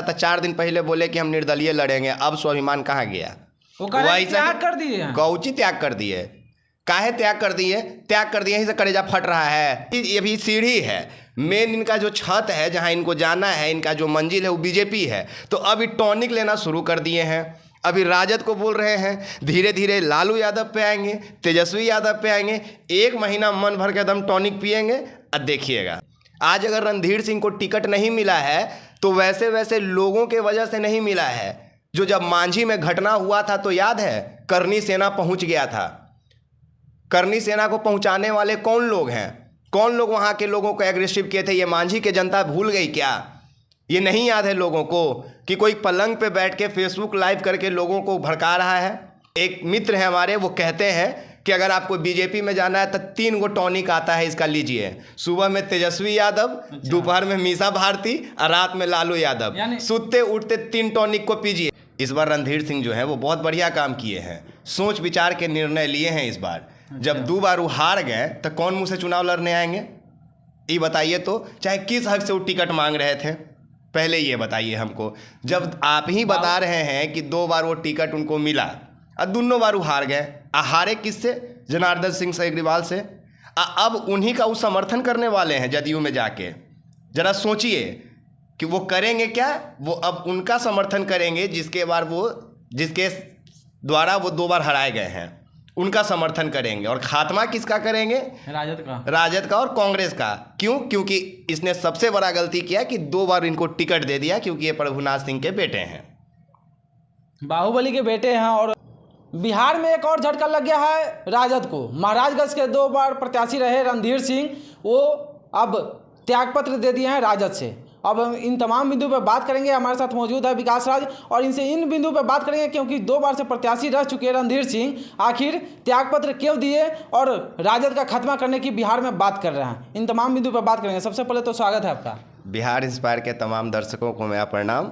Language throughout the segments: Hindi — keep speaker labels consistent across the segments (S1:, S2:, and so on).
S1: था, 4 दिन पहले बोले कि हम निर्दलीय लड़ेंगे, अब स्वाभिमान कहाँ गया?
S2: वो त्याग कर दिए,
S1: कौची त्याग कर दिए, काहे त्याग कर दिए? त्याग कर दिए, यहीं से कलेजा फट रहा है। ये भी सीढ़ी है, मेन इनका जो छत है जहाँ इनको जाना है, इनका जो मंजिल है वो बीजेपी है। तो अभी टॉनिक लेना शुरू कर दिए हैं। अभी राजद को बोल रहे हैं धीरे धीरे लालू यादव पे आएंगे, तेजस्वी यादव पे आएंगे, 1 महीना मन भर के दम टॉनिक पिएंगे। अब देखिएगा, आज अगर रणधीर सिंह को टिकट नहीं मिला है तो वैसे वैसे लोगों के वजह से नहीं मिला है। जो जब मांझी में घटना हुआ था तो याद है, करनी सेना पहुंच गया था। करनी सेना को पहुंचाने वाले कौन लोग हैं? कौन लोग वहां के लोगों को एग्रेसिव किए थे? ये मांझी के जनता भूल गई क्या? ये नहीं याद है लोगों को कि कोई पलंग पे बैठ के फेसबुक लाइव करके लोगों को भड़का रहा है? एक मित्र हैं हमारे, वो कहते हैं कि अगर आपको बीजेपी में जाना है तो 3 गो टॉनिक आता है, इसका लीजिए। सुबह में तेजस्वी यादव, दोपहर में मीसा भारती और रात में लालू यादव। सुते उठते 3 टॉनिक को पीजिए। इस बार रणधीर सिंह जो है वो बहुत बढ़िया काम किए हैं, सोच विचार के निर्णय लिए हैं इस बार। जब 2 बार वो हार गए तो कौन मुँह से चुनाव लड़ने आएंगे? ये बताइए तो, चाहे किस हक से वो टिकट मांग रहे थे, पहले ये बताइए हमको। जब आप ही बता रहे हैं कि 2 बार वो टिकट उनको मिला और दोनों बार वो हार गए। हारे किससे? जनार्दन सिंह सेग्रीवाल से। अब उन्हीं का वो समर्थन करने वाले हैं जदयू में जाके। जरा सोचिए कि वो करेंगे क्या? वो अब उनका समर्थन करेंगे जिसके द्वारा वो 2 बार हराए गए हैं, उनका समर्थन करेंगे। और खात्मा किसका करेंगे? राजद का और कांग्रेस का। क्यों? क्योंकि इसने सबसे बड़ा गलती किया कि 2 बार इनको टिकट दे दिया, क्योंकि ये प्रभुनाथ सिंह के बेटे हैं,
S2: बाहुबली के बेटे हैं। और बिहार में एक और झटका लग गया है राजद को। महाराजगंज के 2 बार प्रत्याशी रहे रणधीर सिंह, वो अब त्यागपत्र दे दिए हैं राजद से। अब हम इन तमाम बिंदु पर बात करेंगे। हमारे साथ मौजूद है विकास राज और इनसे इन बिंदु पर बात करेंगे, क्योंकि 2 बार से प्रत्याशी रह चुके रणधीर सिंह आखिर त्यागपत्र क्यों दिए और राजद का खात्मा करने की बिहार में बात कर रहे हैं। इन तमाम बिंदु पर बात करेंगे। सबसे पहले तो स्वागत है आपका।
S1: बिहार इंस्पायर के तमाम दर्शकों को मेरा प्रणाम।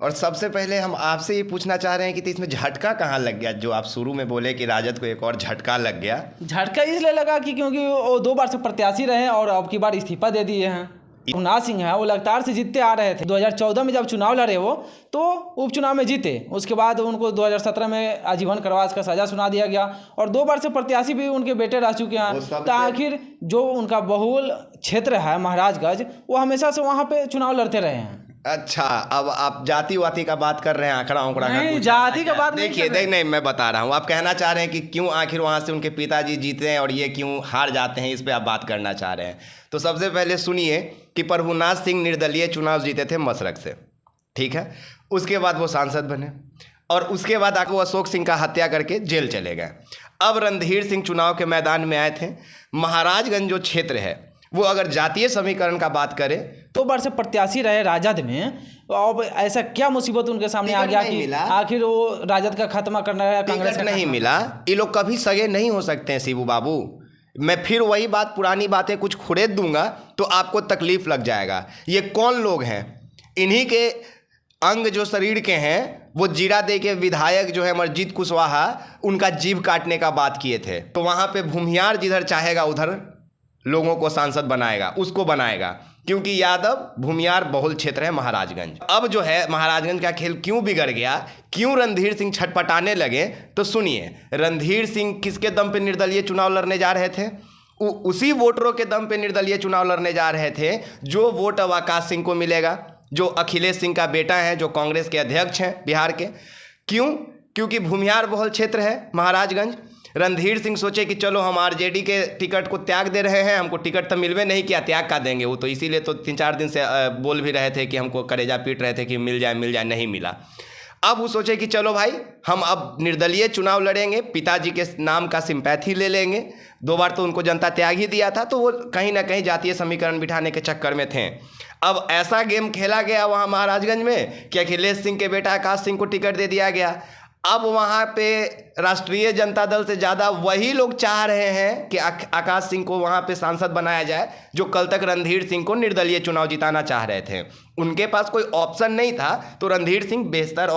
S1: और सबसे पहले हम आपसे ये पूछना चाह रहे हैं कि इसमें झटका कहाँ लग गया, जो आप शुरू में बोले कि राजद को एक और झटका लग गया?
S2: झटका इसलिए लगा कि क्योंकि वो 2 बार से प्रत्याशी रहे और अब की बार इस्तीफा दे दिए हैं। प्रभुनाथ सिंह है, वो लगातार से जीतते आ रहे थे। 2014 में जब चुनाव लड़े वो, तो उपचुनाव में जीते। उसके बाद उनको 2017 में आजीवन कारावास का सजा सुना दिया गया और 2 बार से प्रत्याशी भी उनके बेटे रह चुके हैं। तो आखिर जो उनका बहुल क्षेत्र है महाराजगंज, वो हमेशा से वहाँ पे चुनाव लड़ते रहे हैं।
S1: अच्छा, अब आप जाति वाति का बात कर रहे हैं, आंकड़ा उंकड़ा का?
S2: नहीं, जाति का बात
S1: देखिए नहीं, मैं बता रहा हूँ। आप कहना चाह रहे हैं कि क्यों आखिर वहाँ से उनके पिताजी जीते हैं और ये क्यों हार जाते हैं, इस पे आप बात करना चाह रहे हैं। तो सबसे पहले सुनिए कि प्रभुनाथ सिंह निर्दलीय चुनाव जीते थे मसरक से, ठीक है। उसके बाद वो सांसद बने और उसके बाद आके वो अशोक सिंह का हत्या करके जेल चले गए। अब रणधीर सिंह चुनाव के मैदान में आए थे। महाराजगंज जो क्षेत्र है वो अगर जातीय समीकरण का बात करें,
S2: 2 बार से प्रत्याशी रहे राजद में। अब ऐसा क्या मुसीबत उनके सामने आ गया कि आखिर वो राजद का खात्मा करना है? कांग्रेस का
S1: नहीं मिला। ये लोग कभी सगे नहीं हो सकते हैं शिबू बाबू। मैं फिर वही बात, पुरानी बातें कुछ खुड़ेद दूंगा तो आपको तकलीफ लग जाएगा। ये कौन लोग हैं? इन्हीं के अंग जो शरीर के हैं, वो जीरा दे के विधायक जो है अमरजीत कुशवाहा, उनका जीभ काटने का बात किए थे। तो वहाँ पे भूमियार जिधर चाहेगा उधर लोगों को सांसद बनाएगा, उसको बनाएगा, क्योंकि यादव भूमियार बहुल क्षेत्र है महाराजगंज। अब जो है महाराजगंज का खेल क्यों बिगड़ गया, क्यों रणधीर सिंह छटपटाने लगे, तो सुनिए। रणधीर सिंह किसके दम पे निर्दलीय चुनाव लड़ने जा रहे थे? उसी वोटरों के दम पे निर्दलीय चुनाव लड़ने जा रहे थे जो वोट अब आकाश सिंह को मिलेगा, जो अखिलेश सिंह का बेटा है, जो कांग्रेस के अध्यक्ष हैं बिहार के। क्यों? क्योंकि भूमियार बहुल क्षेत्र है महाराजगंज। रणधीर सिंह सोचे कि चलो हम आरजेडी के टिकट को त्याग दे रहे हैं, हमको टिकट तो मिलवे नहीं किया, त्याग का देंगे। वो तो इसीलिए तो 3-4 दिन से बोल भी रहे थे कि हमको कलेजा पीट रहे थे कि मिल जाए, नहीं मिला। अब वो सोचे कि चलो भाई हम अब निर्दलीय चुनाव लड़ेंगे, पिताजी के नाम का सिंपैथी ले लेंगे। 2 बार तो उनको जनता त्याग ही दिया था, तो वो कहीं ना कहीं जातीय समीकरण बिठाने के चक्कर में थे। अब ऐसा गेम खेला गया वहाँ महाराजगंज में कि अखिलेश सिंह के बेटा आकाश सिंह को टिकट दे दिया गया। अब वहाँ पे राष्ट्रीय जनता दल से ज़्यादा वही लोग चाह रहे हैं कि आकाश सिंह को वहाँ पे सांसद बनाया जाए, जो कल तक रणधीर सिंह को निर्दलीय चुनाव जिताना चाह रहे थे। उनके पास कोई ऑप्शन नहीं था, तो रणधीर सिंह बेहतर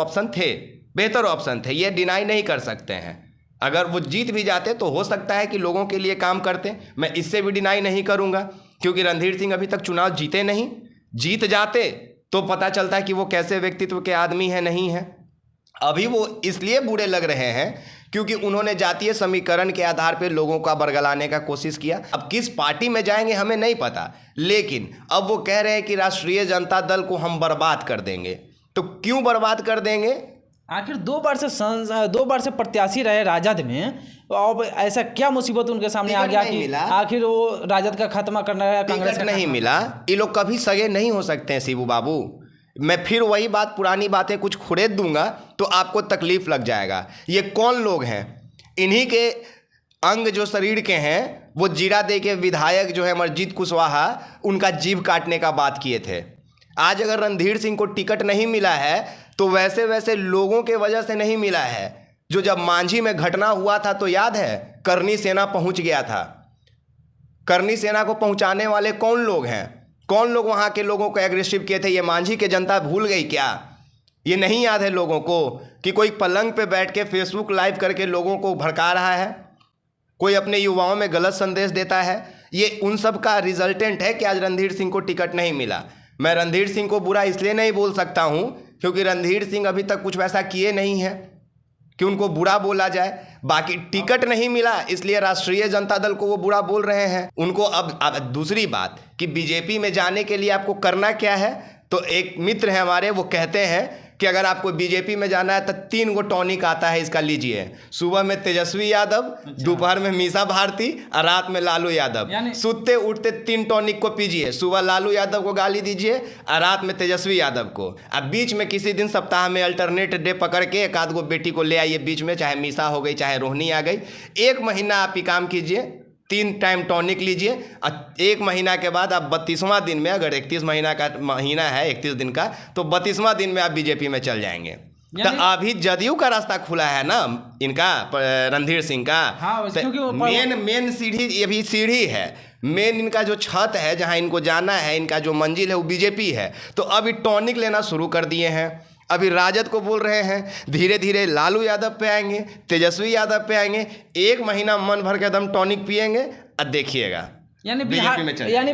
S1: ऑप्शन थे, ये डिनाई नहीं कर सकते हैं। अगर वो जीत भी जाते तो हो सकता है कि लोगों के लिए काम करते, मैं इससे भी डिनाई नहीं करूँगा, क्योंकि रणधीर सिंह अभी तक चुनाव जीते नहीं। जीत जाते तो पता चलता है कि वो कैसे व्यक्तित्व के आदमी हैं, नहीं हैं। अभी वो इसलिए बुरे लग रहे हैं क्योंकि उन्होंने जातीय समीकरण के आधार पर लोगों का बरगलाने का कोशिश किया। अब किस पार्टी में जाएंगे हमें नहीं पता, लेकिन अब वो कह रहे हैं कि राष्ट्रीय जनता दल को हम बर्बाद कर देंगे। तो क्यों बर्बाद कर देंगे?
S2: आखिर 2 बार से प्रत्याशी रहे राजद में, अब ऐसा क्या मुसीबत उनके सामने आ गया कि आखिर वो राजद का खात्मा करना है, कांग्रेस का
S1: नहीं मिला। ये लोग कभी सगे नहीं हो सकते हैं शिबू बाबू। मैं फिर वही बात, पुरानी बातें कुछ खुड़ेद दूंगा तो आपको तकलीफ लग जाएगा। ये कौन लोग हैं? इन्हीं के अंग जो शरीर के हैं, वो जीरा दे के विधायक जो है अमरजीत कुशवाहा, उनका जीभ काटने का बात किए थे। आज अगर रणधीर सिंह को टिकट नहीं मिला है तो वैसे लोगों के वजह से नहीं मिला है। जो जब मांझी में घटना हुआ था तो याद है, करनी सेना पहुंच गया था। करनी सेना को पहुंचाने वाले कौन लोग हैं? कौन लोग वहां के लोगों को एग्रेसिव किए थे? ये मांझी के जनता भूल गई क्या? ये नहीं याद है लोगों को कि कोई पलंग पे बैठ के फेसबुक लाइव करके लोगों को भड़का रहा है, कोई अपने युवाओं में गलत संदेश देता है? ये उन सब का रिजल्टेंट है कि आज रणधीर सिंह को टिकट नहीं मिला। मैं रणधीर सिंह को बुरा इसलिए नहीं बोल सकता हूं क्योंकि रणधीर सिंह अभी तक कुछ वैसा किए नहीं है कि उनको बुरा बोला जाए। बाकी टिकट नहीं मिला इसलिए राष्ट्रीय जनता दल को वो बुरा बोल रहे हैं। उनको अब दूसरी बात कि बीजेपी में जाने के लिए आपको करना क्या है, तो एक मित्र हैं हमारे, वो कहते हैं कि अगर आपको बीजेपी में जाना है तो 3 गो टॉनिक आता है, इसका लीजिए। सुबह में तेजस्वी यादव, दोपहर में मीसा भारती और रात में लालू यादव। सुते उठते 3 टॉनिक को पीजिए। सुबह लालू यादव को गाली दीजिए और रात में तेजस्वी यादव को। अब बीच में किसी दिन सप्ताह में अल्टरनेट डे पकड़ के एक आध गो बेटी को ले आइए बीच में, चाहे मीसा हो गई चाहे रोहिणी आ गई। 1 महीना आप ही काम कीजिए, 3 टाइम टॉनिक लीजिए और 1 महीना के बाद आप 32वां दिन में, अगर 31 महीना का महीना है 31 दिन का, तो 32वां दिन में आप बीजेपी में चल जाएंगे। तो अभी जदयू का रास्ता खुला है ना इनका, रणधीर सिंह का।
S2: हाँ,
S1: मेन सीढ़ी, अभी सीढ़ी है, मेन इनका जो छत है जहां इनको जाना है, इनका जो मंजिल है वो बीजेपी है। तो अभी टॉनिक लेना शुरू कर दिए हैं। अभी राजद को बोल रहे हैं धीरे धीरे लालू यादव पे आएंगे, तेजस्वी यादव पे आएंगे। 1 महीना मन भर के दम टॉनिक पिएंगे और देखिएगा।
S2: यानी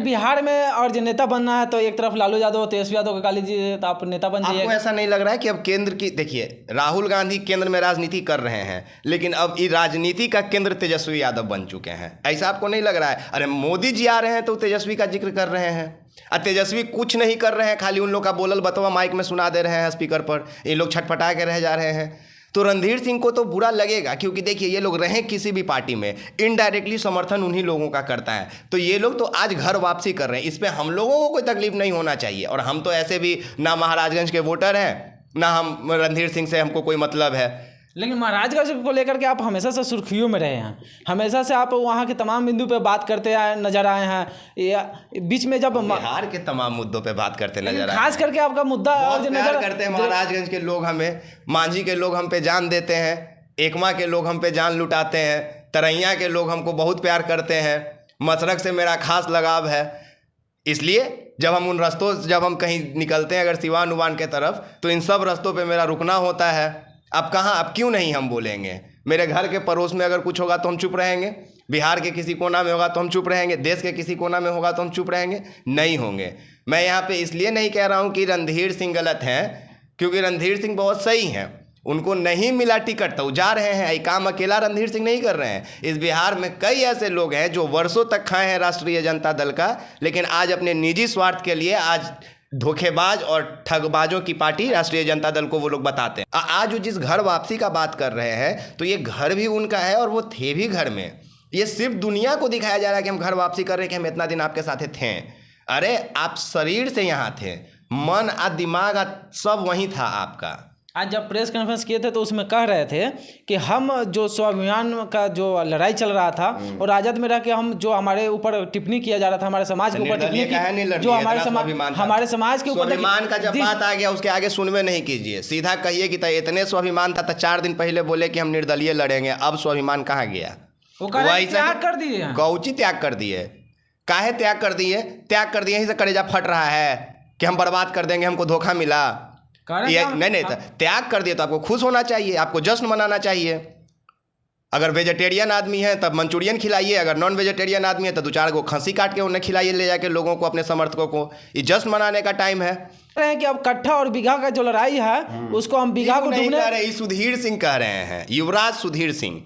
S2: बिहार में और जो नेता बनना है तो एक तरफ लालू यादव तेजस्वी यादव को गाली दीजिए तो आप नेता बन जाइए।
S1: आपको ऐसा नहीं लग रहा है कि अब केंद्र की, देखिए राहुल गांधी केंद्र में राजनीति कर रहे हैं, लेकिन अब ये राजनीति का केंद्र तेजस्वी यादव बन चुके हैं? ऐसा आपको नहीं लग रहा है? अरे मोदी जी आ रहे हैं तो तेजस्वी का जिक्र कर रहे हैं और तेजस्वी कुछ नहीं कर रहे हैं, खाली उन लोग का बोलल बतवा माइक में सुना दे रहे हैं स्पीकर पर। ये लोग छटपटा के रह जा रहे हैं। तो रणधीर सिंह को तो बुरा लगेगा क्योंकि देखिए ये लोग रहें किसी भी पार्टी में, इनडायरेक्टली समर्थन उन्हीं लोगों का करता है। तो ये लोग तो आज घर वापसी कर रहे हैं, इस पर हम लोगों को कोई तकलीफ नहीं होना चाहिए। और हम तो ऐसे भी ना महाराजगंज के वोटर हैं, ना हम रणधीर सिंह से हमको कोई मतलब है।
S2: लेकिन महाराजगंज को लेकर के आप हमेशा से सुर्खियों में रहे हैं, हमेशा से आप वहाँ के तमाम बिंदु पे बात करते नजर आए हैं। बीच में जब
S1: बिहार के तमाम मुद्दों पे बात करते नजर आए,
S2: खास करके आपका मुद्दा
S1: नजर करते हैं। महाराजगंज के लोग हमें, मांझी के लोग हम पे जान देते हैं, एकमा के लोग हम पे जान लुटाते हैं, तरैया के लोग हमको बहुत प्यार करते हैं, मशरक से मेरा खास लगाव है। इसलिए जब हम उन रास्तों, जब हम कहीं निकलते हैं अगर सिवान उवान के तरफ, तो इन सब रास्तों पे मेरा रुकना होता है। अब कहाँ, अब क्यों नहीं हम बोलेंगे? मेरे घर के पड़ोस में अगर कुछ होगा तो हम चुप रहेंगे, बिहार के किसी कोना में होगा तो हम चुप रहेंगे, देश के किसी कोना में होगा तो हम चुप रहेंगे? नहीं होंगे। मैं यहाँ पे इसलिए नहीं कह रहा हूँ कि रणधीर सिंह गलत हैं, क्योंकि रणधीर सिंह बहुत सही हैं। उनको नहीं मिला टिकट तो जा रहे हैं। ये काम अकेला रणधीर सिंह नहीं कर रहे हैं। इस बिहार में कई ऐसे लोग हैं जो वर्षों तक खाए हैं राष्ट्रीय जनता दल का, लेकिन आज अपने निजी स्वार्थ के लिए आज धोखेबाज और ठगबाजों की पार्टी राष्ट्रीय जनता दल को वो लोग बताते हैं। आज वो जिस घर वापसी का बात कर रहे हैं, तो ये घर भी उनका है और वो थे भी घर में। ये सिर्फ दुनिया को दिखाया जा रहा है कि हम घर वापसी कर रहे हैं, कि हम इतना दिन आपके साथ थे। अरे आप शरीर से यहाँ थे, मन और दिमाग सब वहीं था आपका।
S2: आज जब प्रेस कॉन्फ्रेंस किए थे तो उसमें कह रहे थे कि हम जो स्वाभिमान का जो लड़ाई चल रहा था और राजद में रह के हम जो हमारे ऊपर टिप्पणी किया जा रहा था, हमारे समाज के ऊपर टिप्पणी जो हमारे समाज के ऊपर
S1: स्वाभिमान का जब बात आ गया उसके आगे सुनवे नहीं कीजिए, सीधा कहिए कि इतने स्वाभिमान था तो 4 दिन पहले बोले कि हम निर्दलीय लड़ेंगे। अब स्वाभिमान कहाँ गया?
S2: वो त्याग कर दिए।
S1: कौची त्याग कर दिए? काहे त्याग कर दिए? त्याग कर दिए यहीं से कलेजा फट रहा है कि हम बर्बाद कर देंगे, हमको धोखा मिला। नहीं, त्याग कर दिए तो आपको खुश होना चाहिए, आपको जश्न मनाना चाहिए। अगर वेजिटेरियन आदमी है तब मंचूरियन खिलाइए, अगर नॉन वेजिटेरियन आदमी है तो 2-4 को खस्सी काट के उन्हें खिलाइए ले जाके लोगों को, अपने समर्थकों को। ये जश्न मनाने का टाइम है।
S2: कह रहे हैं कि अब कट्ठा और बीघा का जो लड़ाई है उसको हम बीघा को
S1: नहीं
S2: ढूंढने
S1: कह रहे, सुधीर सिंह कह रहे हैं, युवराज सुधीर सिंह।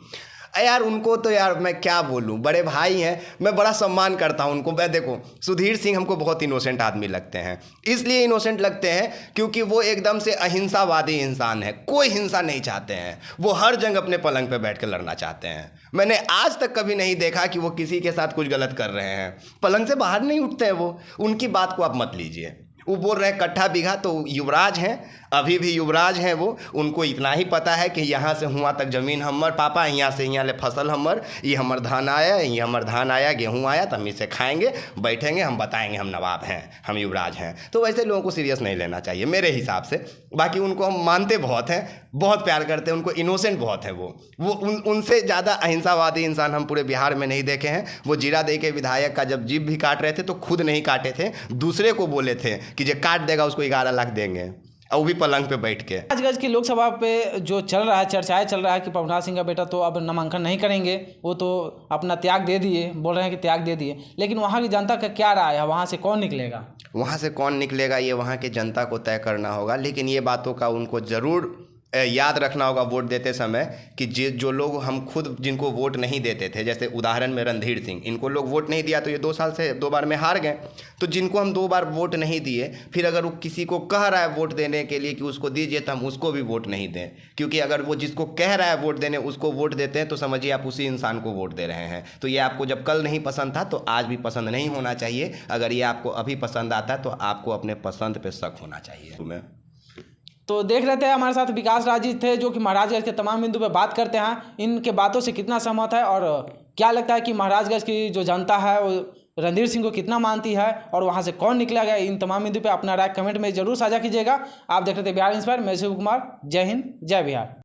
S1: यार उनको तो यार मैं क्या बोलूं, बड़े भाई हैं, मैं बड़ा सम्मान करता हूं उनको। मैं देखो सुधीर सिंह हमको बहुत इनोसेंट आदमी लगते हैं, इसलिए इनोसेंट लगते हैं क्योंकि वो एकदम से अहिंसावादी इंसान है, कोई हिंसा नहीं चाहते हैं। वो हर जंग अपने पलंग पे बैठ कर लड़ना चाहते हैं। मैंने आज तक कभी नहीं देखा कि वो किसी के साथ कुछ गलत कर रहे हैं, पलंग से बाहर नहीं उठते हैं वो। उनकी बात को आप मत लीजिए। वो बोल रहे हैं कट्ठा बीघा, तो युवराज हैं, अभी भी युवराज हैं वो। उनको इतना ही पता है कि यहाँ से हुआ तक ज़मीन हमर पापा, यहाँ से यहाँ ले फसल हमर, ये हमर धान आया, ये हमर धान आया, गेहूँ आया, तो हम इसे खाएंगे, बैठेंगे, हम बताएंगे हम नवाब हैं, हम युवराज हैं। तो वैसे लोगों को सीरियस नहीं लेना चाहिए मेरे हिसाब से। बाकी उनको हम मानते बहुत हैं, बहुत प्यार करते हैं, उनको इनोसेंट बहुत है वो उनसे ज़्यादा अहिंसावादी इंसान हम पूरे बिहार में नहीं देखे हैं। वो जीरा दे के विधायक का जब जीभ भी काट रहे थे तो खुद नहीं काटे थे, दूसरे को बोले थे कि जो काट देगा उसको 11 लाख देंगे, और वो भी पलंग पे बैठ के।
S2: राजगंज की लोकसभा पे जो चल रहा है, चर्चाएं चल रहा है कि पवनाथ सिंह का बेटा तो अब नामांकन नहीं करेंगे, वो तो अपना त्याग दे दिए, बोल रहे हैं कि त्याग दे दिए। लेकिन वहाँ की जनता का क्या राय है, वहाँ से कौन निकलेगा?
S1: वहाँ से कौन निकलेगा ये वहाँ की जनता को तय करना होगा। लेकिन ये बातों का उनको ज़रूर याद रखना होगा वोट देते समय कि जो लोग हम खुद जिनको वोट नहीं देते थे, जैसे उदाहरण में रणधीर सिंह, इनको लोग वोट नहीं दिया तो ये 2 साल से 2 बार में हार गए। तो जिनको हम 2 बार वोट नहीं दिए, फिर अगर वो किसी को कह रहा है वोट देने के लिए कि उसको दीजिए, तो हम उसको भी वोट नहीं दें। क्योंकि अगर वो जिसको कह रहा है वोट देने उसको वोट देते हैं तो समझिए आप उसी इंसान को वोट दे रहे हैं। तो ये आपको जब कल नहीं पसंद था तो आज भी पसंद नहीं होना चाहिए। अगर ये आपको अभी पसंद आता है तो आपको अपने पसंद पे शक होना चाहिए। तुम्हें
S2: तो देख रहे थे हमारे साथ विकास राजी थे, जो कि महाराजगंज के तमाम बिंदु पे बात करते हैं। इनके बातों से कितना सहमत है और क्या लगता है कि महाराजगंज की जो जनता है वो रणधीर सिंह को कितना मानती है और वहां से कौन निकला गया, इन तमाम बिंदु पे अपना राय कमेंट में जरूर साझा कीजिएगा। आप देख रहे थे बिहार इंस्पायर, मैं शिव कुमार। जय हिंद, जय बिहार।